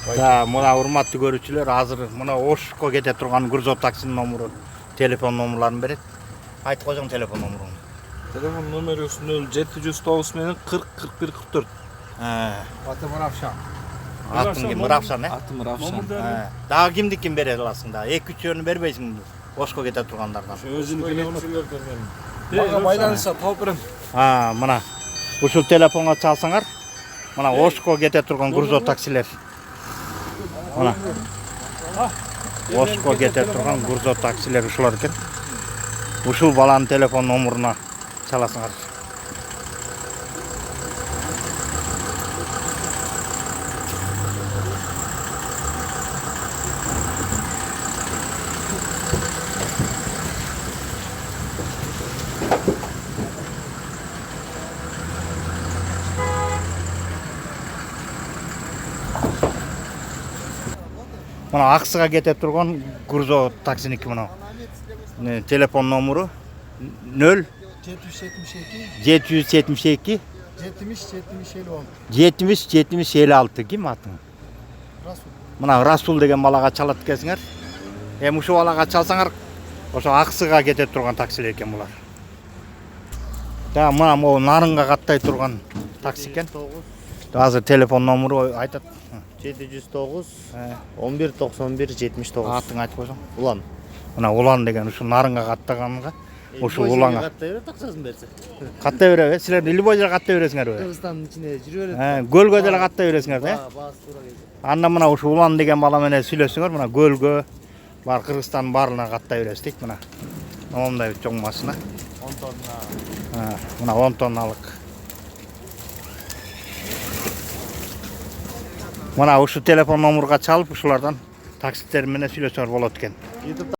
Да, мына урматтуу көрүүчүлөр, азыр мына Ошко кете турган Грузов таксинин номуру, телефон номерларын берет. Айтып койсоң телефон номурун. Telefon numarası 0709 менен 40 41 44. Атым Равшан. Атын ким? Равшан, Атым Равшан. Дагы кимдикин бере аласың да? 2-3-өн бербейсиң Ошко кете тургандардан. Өзүнүкүнөн. Мага байланыша тауып берем. Мына ушул телефонго чалсаңар, мына Ошко кете турган Грузов таксилер. Мына Ошко кете турган Грузов таксилер ушулар экен. Ушул баланын телефон номуруна чаласыңар. Мына Аксыга кете турган Грузов таксиники мына. Телефон номуру 0 772 772 70 56 ким атың? Расул. Мына Расул деген балага чалат экенсиңер. Эми ушул балага чалсаңар, ошо Аксыга кете турган таксилер экен булар. Да, мына могу Нарынга каттай турган такси экен. Азыр телефон номуру айтат. 709 1191 79. Атың айтып койсоң. Улан. Мына Улан деген ушу Нарынга каттаганга, ошо Уланга Каттай берет, акчасын берсе. каттай береби? Силер любой жерге каттай бересиңерби? Кыргызстандын ичине жүрүп берет. Көлгө деле каттай бересиңер да? Баасы туура келет. Анда мына ушу Улан деген бала менен сүйлөшсөңөр, мына көлгө, бар Кыргызстандын баарына каттай беребиз дейт мына. Мондай чоң машина. 10 тонна. Мына 10 тонналык. Мына ушу телефон номурга чалып, ушулардан такситтер менен сүйлөсөңөр болот экен.